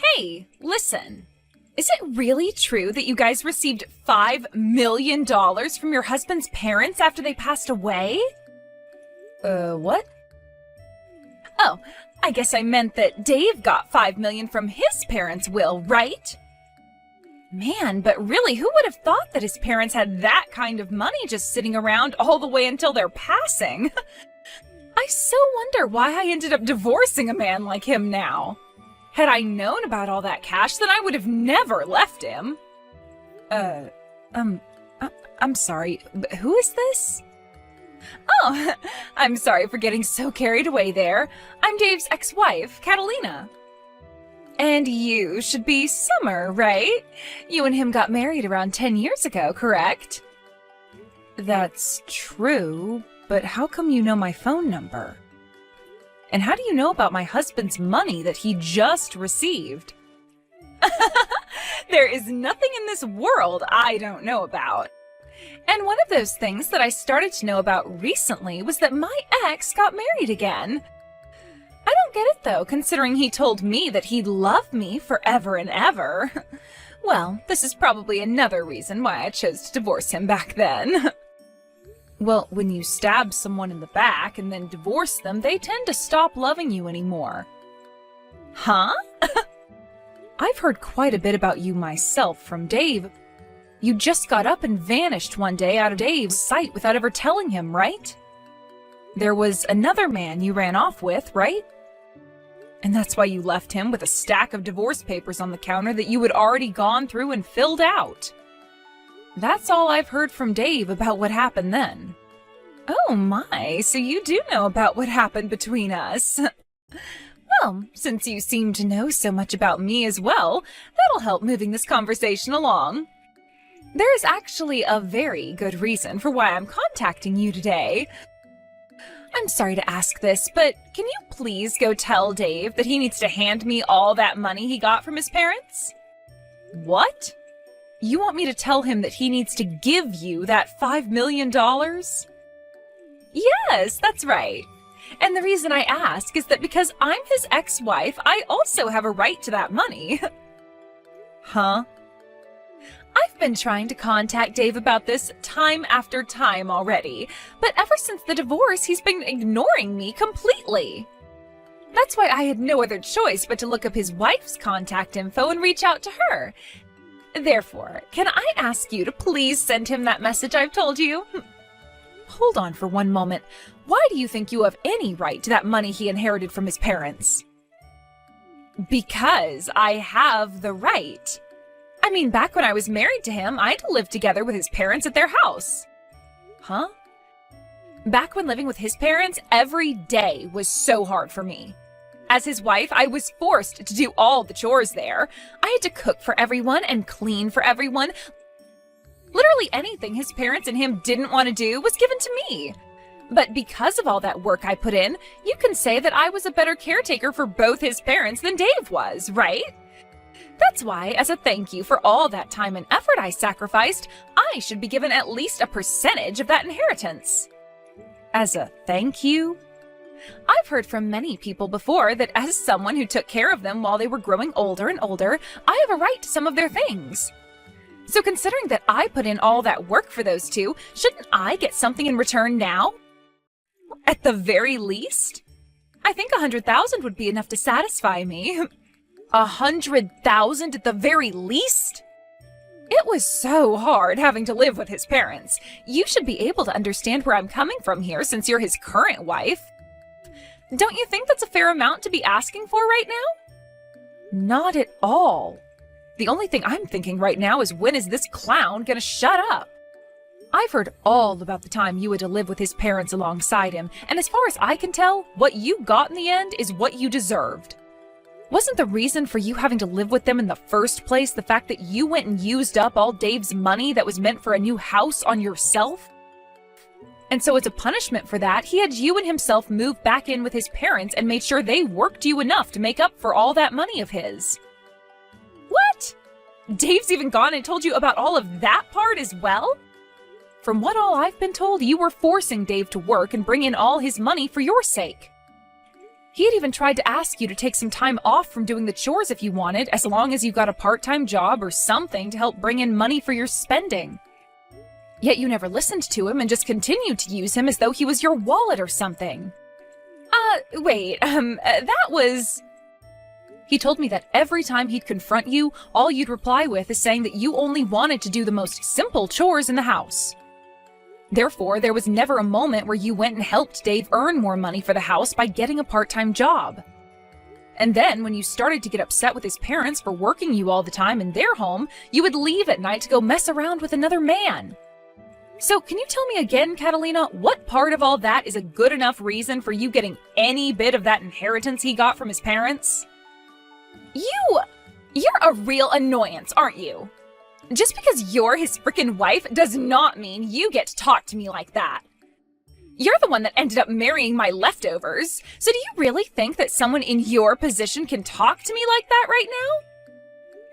Hey, listen. Is it really true that you guys received $5 million from your husband's parents after they passed away? What? Oh, I guess I meant that Dave got $5 million from his parents' will, right? Man, but really, who would have thought that his parents had that kind of money just sitting around all the way until their passing? I so wonder why I ended up divorcing a man like him now. Had I known about all that cash, then I would have never left him. I'm sorry, but who is this? Oh, I'm sorry for getting so carried away there. I'm Dave's ex-wife, Catalina. And you should be Summer, right? You and him got married around 10 years ago, correct? That's true, but how come you know my phone number? And how do you know about my husband's money that he just received? There is nothing in this world I don't know about. And one of those things that I started to know about recently was that my ex got married again. I don't get it though, considering he told me that he'd love me forever and ever. Well, this is probably another reason why I chose to divorce him back then. Well, when you stab someone in the back and then divorce them, they tend to stop loving you anymore. Huh? I've heard quite a bit about you myself from Dave. You just got up and vanished one day out of Dave's sight without ever telling him, right? There was another man you ran off with, right? And that's why you left him with a stack of divorce papers on the counter that you had already gone through and filled out. That's all I've heard from Dave about what happened then. Oh my, so you do know about what happened between us. Well, since you seem to know so much about me as well, that'll help moving this conversation along. There is actually a very good reason for why I'm contacting you today. I'm sorry to ask this, but can you please go tell Dave that he needs to hand me all that money he got from his parents? What? You want me to tell him that he needs to give you that $5 million? Yes, that's right. And the reason I ask is that because I'm his ex-wife, I also have a right to that money. Huh? I've been trying to contact Dave about this time after time already, but ever since the divorce, he's been ignoring me completely. That's why I had no other choice but to look up his wife's contact info and reach out to her. Therefore, can I ask you to please send him that message I've told you? Hold on for one moment. Why do you think you have any right to that money he inherited from his parents? Because I have the right. I mean, back when I was married to him, I had to live together with his parents at their house. Huh? Back when living with his parents, every day was so hard for me. As his wife, I was forced to do all the chores there. I had to cook for everyone and clean for everyone. Literally anything his parents and him didn't want to do was given to me. But because of all that work I put in, you can say that I was a better caretaker for both his parents than Dave was, right? That's why, as a thank you for all that time and effort I sacrificed, I should be given at least a percentage of that inheritance. As a thank you? I've heard from many people before that as someone who took care of them while they were growing older and older, I have a right to some of their things. So considering that I put in all that work for those two, shouldn't I get something in return now? At the very least? I think 100,000 would be enough to satisfy me. 100,000 at the very least? It was so hard having to live with his parents. You should be able to understand where I'm coming from here since you're his current wife. Don't you think that's a fair amount to be asking for right now? Not at all. The only thing I'm thinking right now is when is this clown gonna shut up? I've heard all about the time you had to live with his parents alongside him, and as far as I can tell, what you got in the end is what you deserved. Wasn't the reason for you having to live with them in the first place the fact that you went and used up all Dave's money that was meant for a new house on yourself? And so as a punishment for that, he had you and himself move back in with his parents and made sure they worked you enough to make up for all that money of his. What? Dave's even gone and told you about all of that part as well? From what all I've been told, you were forcing Dave to work and bring in all his money for your sake. He had even tried to ask you to take some time off from doing the chores if you wanted, as long as you got a part-time job or something to help bring in money for your spending. Yet you never listened to him and just continued to use him as though he was your wallet or something. That was... He told me that every time he'd confront you, all you'd reply with is saying that you only wanted to do the most simple chores in the house. Therefore, there was never a moment where you went and helped Dave earn more money for the house by getting a part-time job. And then, when you started to get upset with his parents for working you all the time in their home, you would leave at night to go mess around with another man. So, can you tell me again, Catalina, what part of all that is a good enough reason for you getting any bit of that inheritance he got from his parents? You're a real annoyance, aren't you? Just because you're his frickin' wife does not mean you get to talk to me like that. You're the one that ended up marrying my leftovers, so do you really think that someone in your position can talk to me like that right now?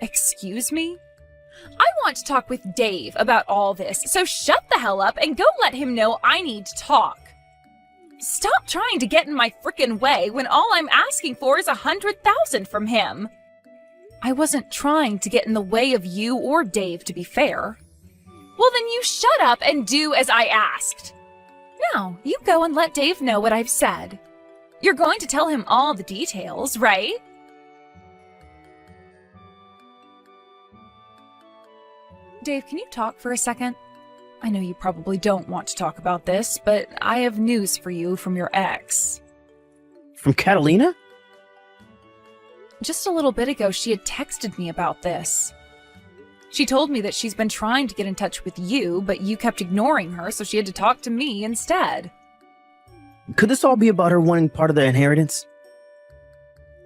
Excuse me? I want to talk with Dave about all this, so shut the hell up and go let him know I need to talk. Stop trying to get in my frickin' way when all I'm asking for is $100,000 from him. I wasn't trying to get in the way of you or Dave, to be fair. Well, then you shut up and do as I asked. Now, you go and let Dave know what I've said. You're going to tell him all the details, right? Dave, can you talk for a second? I know you probably don't want to talk about this, but I have news for you from your ex. From Catalina? Just a little bit ago, she had texted me about this. She told me that she's been trying to get in touch with you, but you kept ignoring her, so she had to talk to me instead. Could this all be about her wanting part of the inheritance?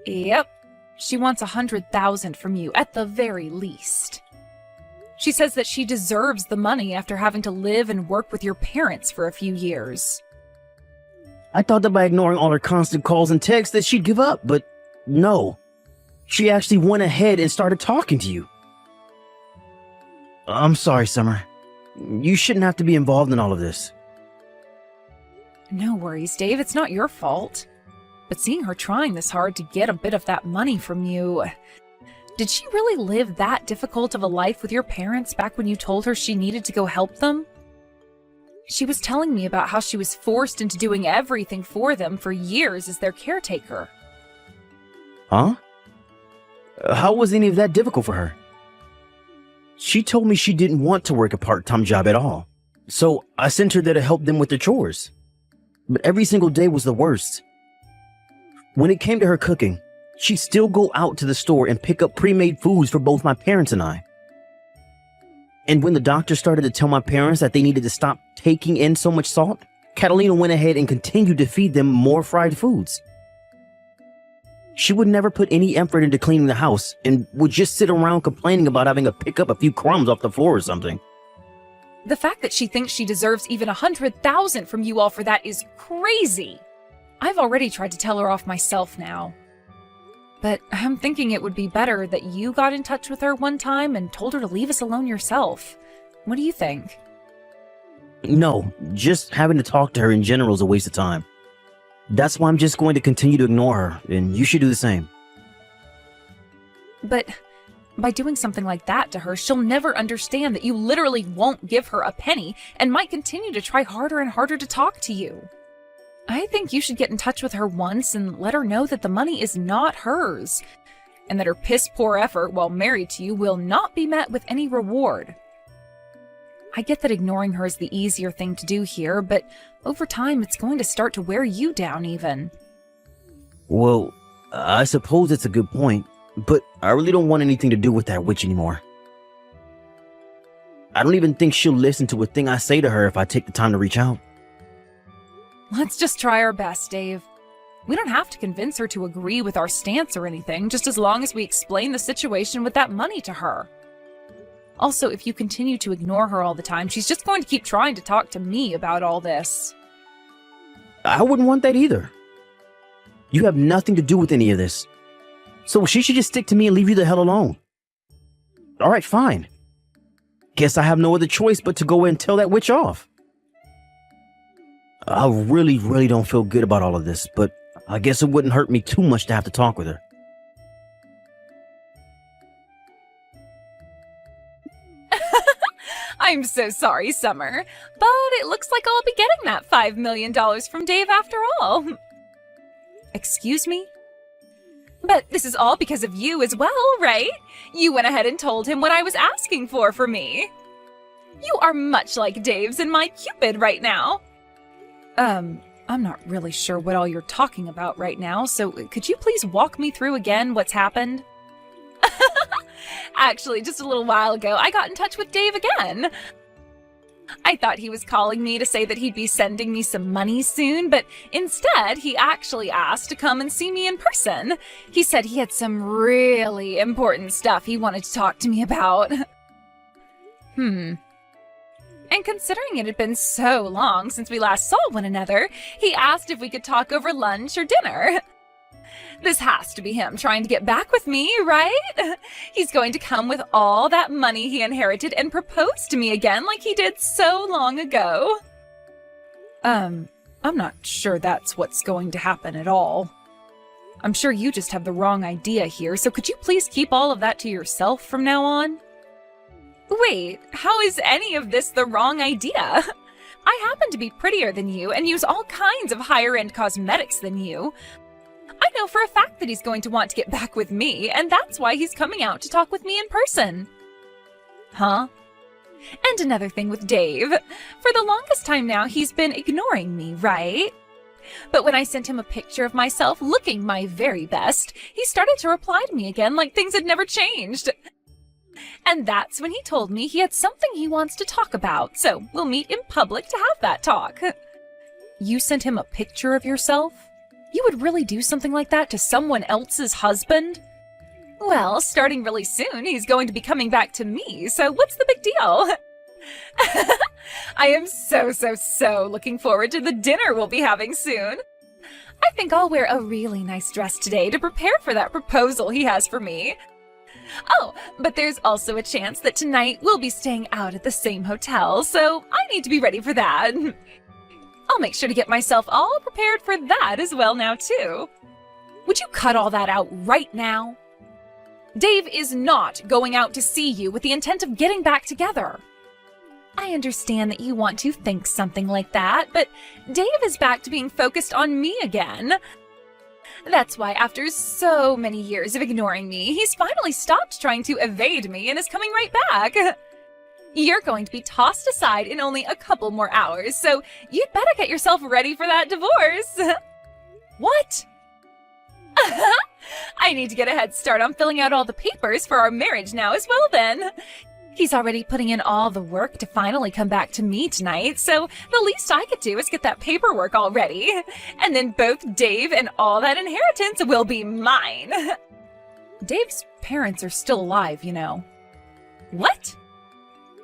Yep. She wants $100,000 from you, at the very least. She says that she deserves the money after having to live and work with your parents for a few years. I thought that by ignoring all her constant calls and texts that she'd give up, but no. She actually went ahead and started talking to you. I'm sorry, Summer. You shouldn't have to be involved in all of this. No worries, Dave. It's not your fault. But seeing her trying this hard to get a bit of that money from you... Did she really live that difficult of a life with your parents back when you told her she needed to go help them? She was telling me about how she was forced into doing everything for them for years as their caretaker. Huh? How was any of that difficult for her? She told me she didn't want to work a part-time job at all, so I sent her there to help them with their chores. But every single day was the worst. When it came to her cooking, she'd still go out to the store and pick up pre-made foods for both my parents and I. And when the doctor started to tell my parents that they needed to stop taking in so much salt, Catalina went ahead and continued to feed them more fried foods. She would never put any effort into cleaning the house and would just sit around complaining about having to pick up a few crumbs off the floor or something. The fact that she thinks she deserves even $100,000 from you all for that is crazy. I've already tried to tell her off myself now. But I'm thinking it would be better that you got in touch with her one time and told her to leave us alone yourself. What do you think? No, just having to talk to her in general is a waste of time. That's why I'm just going to continue to ignore her, and you should do the same. But by doing something like that to her, she'll never understand that you literally won't give her a penny and might continue to try harder and harder to talk to you. I think you should get in touch with her once and let her know that the money is not hers, and that her piss-poor effort while married to you will not be met with any reward. I get that ignoring her is the easier thing to do here, but over time it's going to start to wear you down even. Well, I suppose it's a good point, but I really don't want anything to do with that witch anymore. I don't even think she'll listen to a thing I say to her if I take the time to reach out. Let's just try our best, Dave. We don't have to convince her to agree with our stance or anything, just as long as we explain the situation with that money to her. Also, if you continue to ignore her all the time, she's just going to keep trying to talk to me about all this. I wouldn't want that either. You have nothing to do with any of this. So she should just stick to me and leave you the hell alone. Alright, fine. Guess I have no other choice but to go and tell that witch off. I really don't feel good about all of this, but I guess it wouldn't hurt me too much to have to talk with her. I'm so sorry, Summer, but it looks like I'll be getting that $5 million from Dave after all. Excuse me? But this is all because of you as well, right? You went ahead and told him what I was asking for me. You are much like Dave's and my Cupid right now. I'm not really sure what all you're talking about right now, so could you please walk me through again what's happened? Actually, just a little while ago, I got in touch with Dave again. I thought he was calling me to say that he'd be sending me some money soon, but instead, he actually asked to come and see me in person. He said he had some really important stuff he wanted to talk to me about. And considering it had been so long since we last saw one another, he asked if we could talk over lunch or dinner. This has to be him trying to get back with me, right? He's going to come with all that money he inherited and propose to me again like he did so long ago. I'm not sure that's what's going to happen at all. I'm sure you just have the wrong idea here, so could you please keep all of that to yourself from now on? Wait, how is any of this the wrong idea? I happen to be prettier than you and use all kinds of higher-end cosmetics than you. I know for a fact that he's going to want to get back with me, and that's why he's coming out to talk with me in person. Huh? And another thing with Dave. For the longest time now, he's been ignoring me, right? But when I sent him a picture of myself looking my very best, he started to reply to me again like things had never changed. And that's when he told me he had something he wants to talk about, so we'll meet in public to have that talk. You sent him a picture of yourself? You would really do something like that to someone else's husband? Well, starting really soon, he's going to be coming back to me, so what's the big deal? I am so looking forward to the dinner we'll be having soon. I think I'll wear a really nice dress today to prepare for that proposal he has for me. Oh, but there's also a chance that tonight we'll be staying out at the same hotel, so I need to be ready for that. I'll make sure to get myself all prepared for that as well now, too. Would you cut all that out right now? Dave is not going out to see you with the intent of getting back together. I understand that you want to think something like that, but Dave is back to being focused on me again. That's why after so many years of ignoring me, he's finally stopped trying to evade me and is coming right back. You're going to be tossed aside in only a couple more hours, so you'd better get yourself ready for that divorce. What? I need to get a head start on filling out all the papers for our marriage now as well then. He's already putting in all the work to finally come back to me tonight, so the least I could do is get that paperwork all ready. And then both Dave and all that inheritance will be mine. Dave's parents are still alive, you know. What?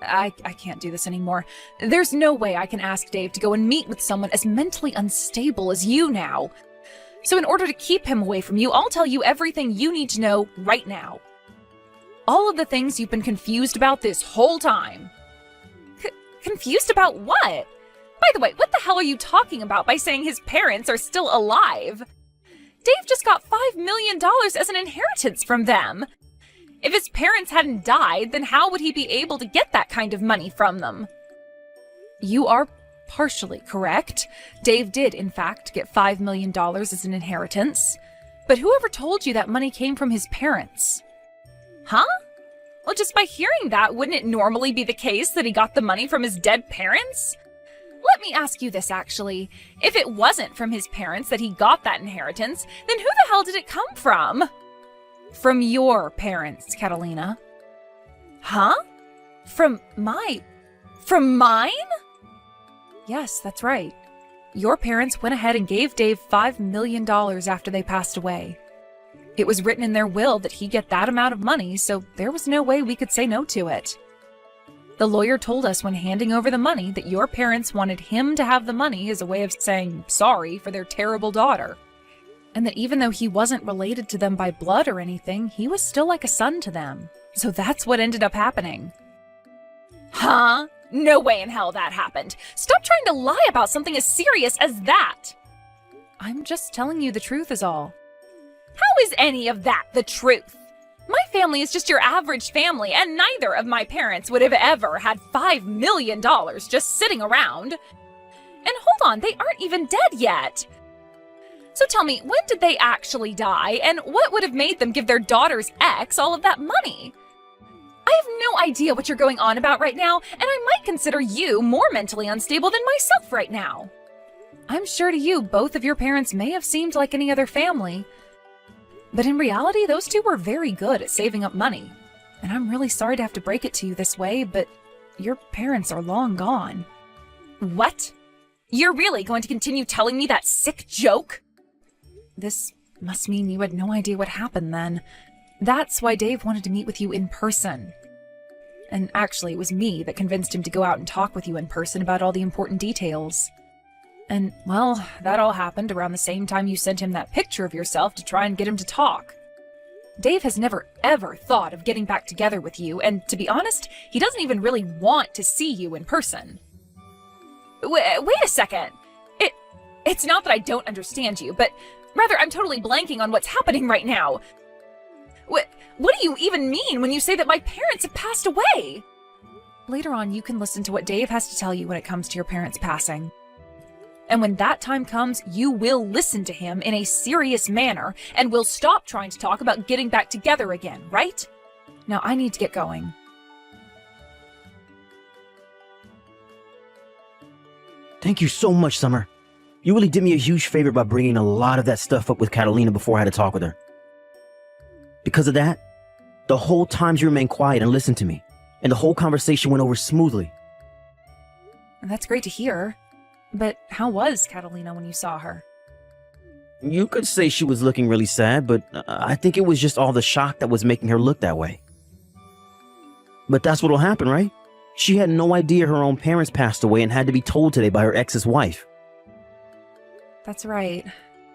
I can't do this anymore. There's no way I can ask Dave to go and meet with someone as mentally unstable as you now. So in order to keep him away from you, I'll tell you everything you need to know right now. All of the things you've been confused about this whole time. Confused about what? By the way, what the hell are you talking about by saying his parents are still alive? Dave just got $5 million as an inheritance from them. If his parents hadn't died, then how would he be able to get that kind of money from them? You are partially correct. Dave did, in fact, get $5 million as an inheritance. But whoever told you that money came from his parents? Huh? Well, just by hearing that, wouldn't it normally be the case that he got the money from his dead parents? Let me ask you this, actually. If it wasn't from his parents that he got that inheritance, then who the hell did it come from? From your parents, Catalina. Huh? From mine? Yes, that's right. Your parents went ahead and gave Dave $5 million after they passed away. It was written in their will that he'd get that amount of money, so there was no way we could say no to it. The lawyer told us when handing over the money that your parents wanted him to have the money as a way of saying sorry for their terrible daughter. And that even though he wasn't related to them by blood or anything, he was still like a son to them. So that's what ended up happening. Huh? No way in hell that happened. Stop trying to lie about something as serious as that. I'm just telling you the truth is all. How is any of that the truth? My family is just your average family, and neither of my parents would have ever had $5 million just sitting around. And hold on, they aren't even dead yet. So tell me, when did they actually die, and what would have made them give their daughter's ex all of that money? I have no idea what you're going on about right now, and I might consider you more mentally unstable than myself right now. I'm sure to you, both of your parents may have seemed like any other family, but in reality, those two were very good at saving up money. And I'm really sorry to have to break it to you this way, but your parents are long gone. What? You're really going to continue telling me that sick joke? This must mean you had no idea what happened then. That's why Dave wanted to meet with you in person. And actually, it was me that convinced him to go out and talk with you in person about all the important details. And, well, that all happened around the same time you sent him that picture of yourself to try and get him to talk. Dave has never ever thought of getting back together with you, and to be honest, he doesn't even really want to see you in person. Wait a second. It's not that I don't understand you, but rather I'm totally blanking on what's happening right now. What do you even mean when you say that my parents have passed away? Later on, you can listen to what Dave has to tell you when it comes to your parents passing. And when that time comes, you will listen to him in a serious manner and will stop trying to talk about getting back together again, right? Now I need to get going. Thank you so much, Summer. You really did me a huge favor by bringing a lot of that stuff up with Catalina before I had to talk with her. Because of that, the whole time you remained quiet and listened to me, and the whole conversation went over smoothly. That's great to hear. But how was Catalina when you saw her? You could say she was looking really sad, but I think it was just all the shock that was making her look that way. But that's what'll happen, right? She had no idea her own parents passed away and had to be told today by her ex's wife. That's right.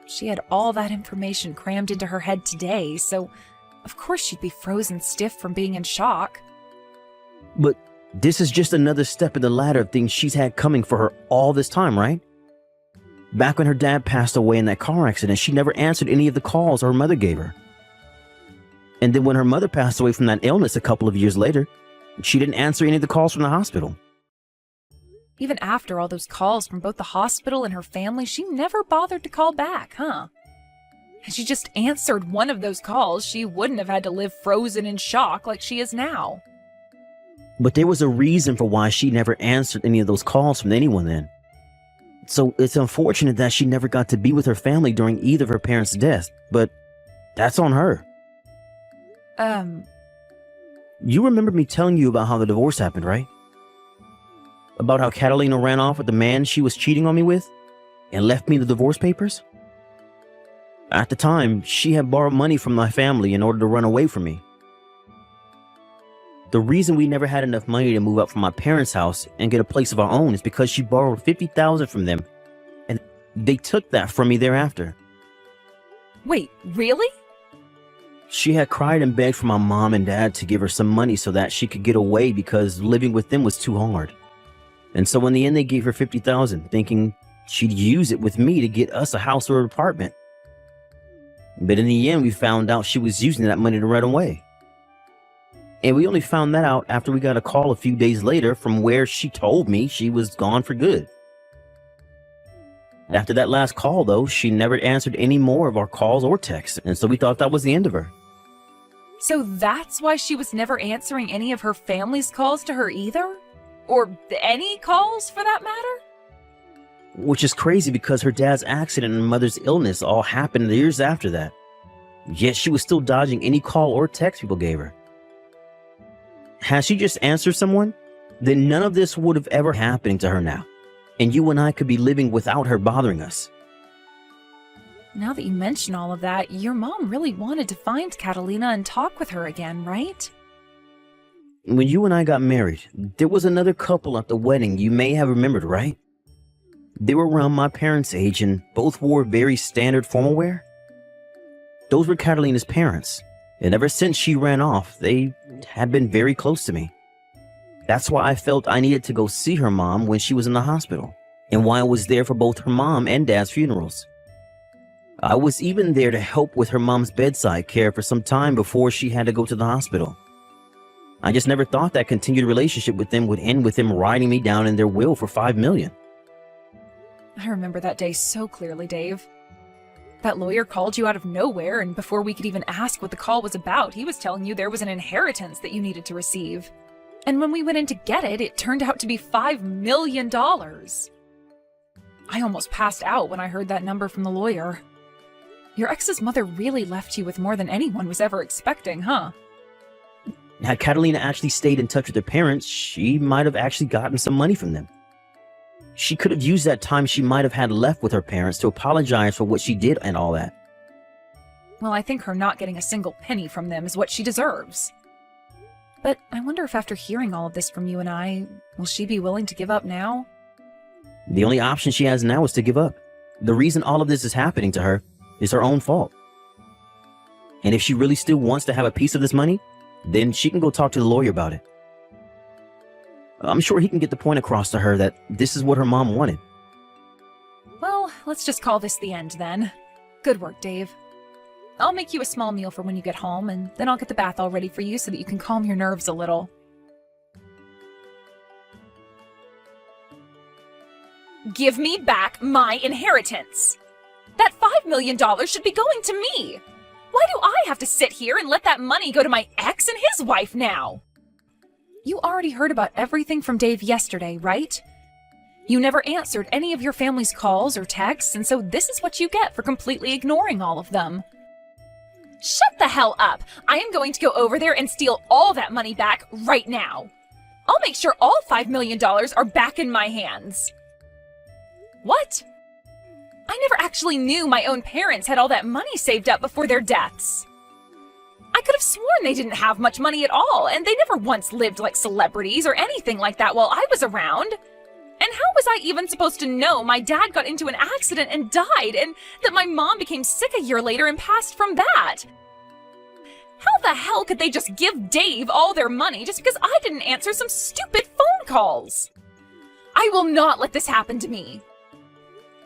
She had all that information crammed into her head today, so of course she'd be frozen stiff from being in shock. But this is just another step in the ladder of things she's had coming for her all this time, right? Back when her dad passed away in that car accident, she never answered any of the calls her mother gave her. And then when her mother passed away from that illness a couple of years later, she didn't answer any of the calls from the hospital. Even after all those calls from both the hospital and her family, she never bothered to call back, huh? Had she just answered one of those calls, she wouldn't have had to live frozen in shock like she is now. But there was a reason for why she never answered any of those calls from anyone then. So it's unfortunate that she never got to be with her family during either of her parents' deaths, but that's on her. You remember me telling you about how the divorce happened, right? About how Catalina ran off with the man she was cheating on me with and left me the divorce papers? At the time, she had borrowed money from my family in order to run away from me. The reason we never had enough money to move up from my parents' house and get a place of our own is because she borrowed $50,000 from them, and they took that from me thereafter. Wait, really? She had cried and begged for my mom and dad to give her some money so that she could get away because living with them was too hard. And so in the end, they gave her $50,000, thinking she'd use it with me to get us a house or an apartment. But in the end, we found out she was using that money to run away. And we only found that out after we got a call a few days later from where she told me she was gone for good. After that last call, though, she never answered any more of our calls or texts, and so we thought that was the end of her. So that's why she was never answering any of her family's calls to her either? Or any calls, for that matter? Which is crazy because her dad's accident and mother's illness all happened years after that. Yet she was still dodging any call or text people gave her. Had she just answered someone, then none of this would have ever happened to her now, and you and I could be living without her bothering us. Now that you mention all of that, your mom really wanted to find Catalina and talk with her again, right? When you and I got married, there was another couple at the wedding you may have remembered, right? They were around my parents' age and both wore very standard formal wear. Those were Catalina's parents, and ever since she ran off, they had been very close to me. That's why I felt I needed to go see her mom when she was in the hospital, and why I was there for both her mom and dad's funerals. I was even there to help with her mom's bedside care for some time before she had to go to the hospital. I just never thought that continued relationship with them would end with them writing me down in their will for $5 million. I remember that day so clearly, Dave. That lawyer called you out of nowhere, and before we could even ask what the call was about, he was telling you there was an inheritance that you needed to receive. And when we went in to get it, it turned out to be $5 million. I almost passed out when I heard that number from the lawyer. Your ex's mother really left you with more than anyone was ever expecting, huh? Had Catalina actually stayed in touch with her parents, she might have actually gotten some money from them. She could have used that time she might have had left with her parents to apologize for what she did and all that. Well, I think her not getting a single penny from them is what she deserves. But I wonder if after hearing all of this from you and I, will she be willing to give up now? The only option she has now is to give up. The reason all of this is happening to her is her own fault. And if she really still wants to have a piece of this money, then she can go talk to the lawyer about it. I'm sure he can get the point across to her that this is what her mom wanted. Well, let's just call this the end then. Good work, Dave. I'll make you a small meal for when you get home, and then I'll get the bath all ready for you so that you can calm your nerves a little. Give me back my inheritance! That $5 million should be going to me! Why do I have to sit here and let that money go to my ex and his wife now? You already heard about everything from Dave yesterday, right? You never answered any of your family's calls or texts, and so this is what you get for completely ignoring all of them. Shut the hell up! I am going to go over there and steal all that money back right now. I'll make sure all $5 million are back in my hands. What? I never actually knew my own parents had all that money saved up before their deaths. I could have sworn they didn't have much money at all, and they never once lived like celebrities or anything like that while I was around. And how was I even supposed to know my dad got into an accident and died, and that my mom became sick a year later and passed from that? How the hell could they just give Dave all their money just because I didn't answer some stupid phone calls? I will not let this happen to me.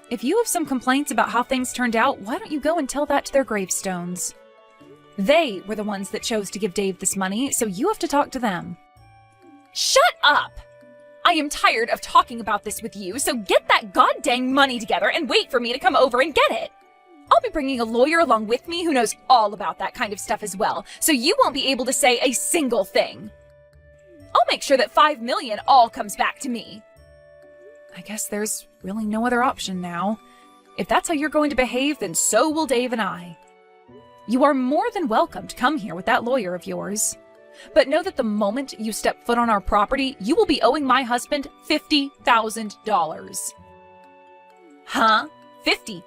If you have some complaints about how things turned out, why don't you go and tell that to their gravestones? They were the ones that chose to give Dave this money, so you have to talk to them. Shut up! I am tired of talking about this with you, so get that goddamn money together and wait for me to come over and get it. I'll be bringing a lawyer along with me who knows all about that kind of stuff as well, so you won't be able to say a single thing. I'll make sure that $5 million all comes back to me. I guess there's really no other option now. If that's how you're going to behave, then so will Dave and I. You are more than welcome to come here with that lawyer of yours. But know that the moment you step foot on our property, you will be owing my husband $50,000. Huh? $50,000?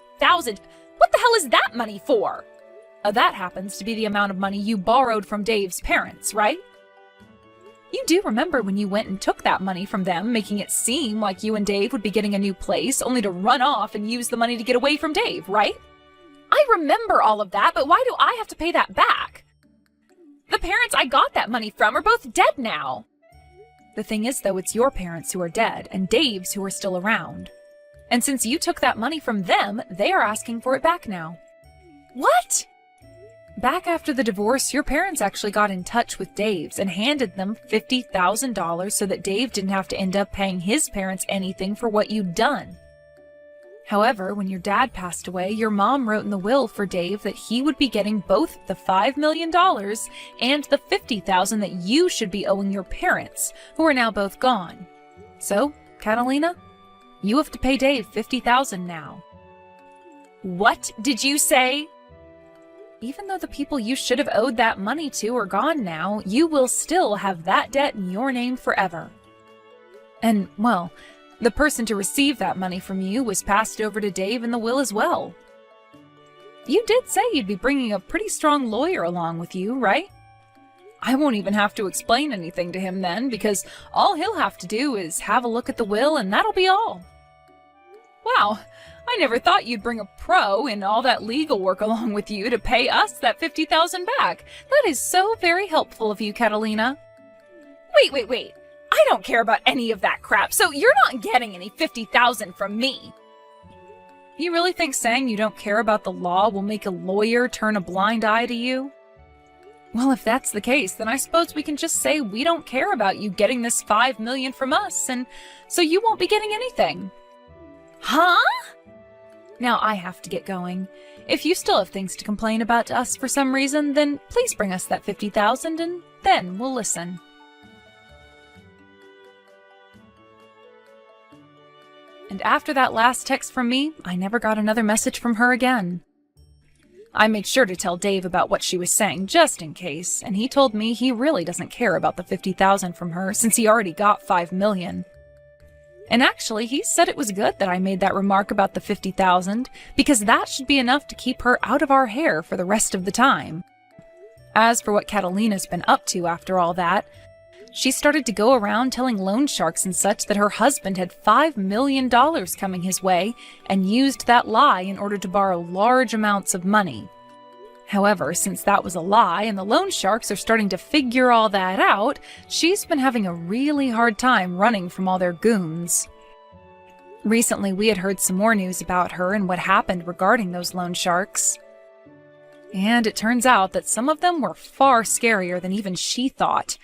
What the hell is that money for? That happens to be the amount of money you borrowed from Dave's parents, right? You do remember when you went and took that money from them, making it seem like you and Dave would be getting a new place, only to run off and use the money to get away from Dave, right? I remember all of that, but why do I have to pay that back? The parents I got that money from are both dead now. The thing is, though, it's your parents who are dead and Dave's who are still around. And since you took that money from them, they are asking for it back now. What? Back after the divorce, your parents actually got in touch with Dave's and handed them $50,000 so that Dave didn't have to end up paying his parents anything for what you'd done. However, when your dad passed away, your mom wrote in the will for Dave that he would be getting both the $5 million and the $50,000 that you should be owing your parents, who are now both gone. So, Catalina, you have to pay Dave $50,000 now. What did you say? Even though the people you should have owed that money to are gone now, you will still have that debt in your name forever. And, well, the person to receive that money from you was passed over to Dave in the will as well. You did say you'd be bringing a pretty strong lawyer along with you, right? I won't even have to explain anything to him then, because all he'll have to do is have a look at the will and that'll be all. Wow, I never thought you'd bring a pro in all that legal work along with you to pay us that $50,000 back. That is so very helpful of you, Catalina. Wait. I don't care about any of that crap, so you're not getting any $50,000 from me. You really think saying you don't care about the law will make a lawyer turn a blind eye to you? Well, if that's the case, then I suppose we can just say we don't care about you getting this $5 million from us, and so you won't be getting anything. Huh? Now I have to get going. If you still have things to complain about to us for some reason, then please bring us that $50,000 and then we'll listen. And after that last text from me, I never got another message from her again. I made sure to tell Dave about what she was saying just in case, and he told me he really doesn't care about the $50,000 from her since he already got $5 million. And actually, he said it was good that I made that remark about the $50,000 because that should be enough to keep her out of our hair for the rest of the time. As for what Catalina's been up to after all that, she started to go around telling loan sharks and such that her husband had $5 million coming his way and used that lie in order to borrow large amounts of money. However, since that was a lie and the loan sharks are starting to figure all that out, she's been having a really hard time running from all their goons. Recently, we had heard some more news about her and what happened regarding those loan sharks. And it turns out that some of them were far scarier than even she thought.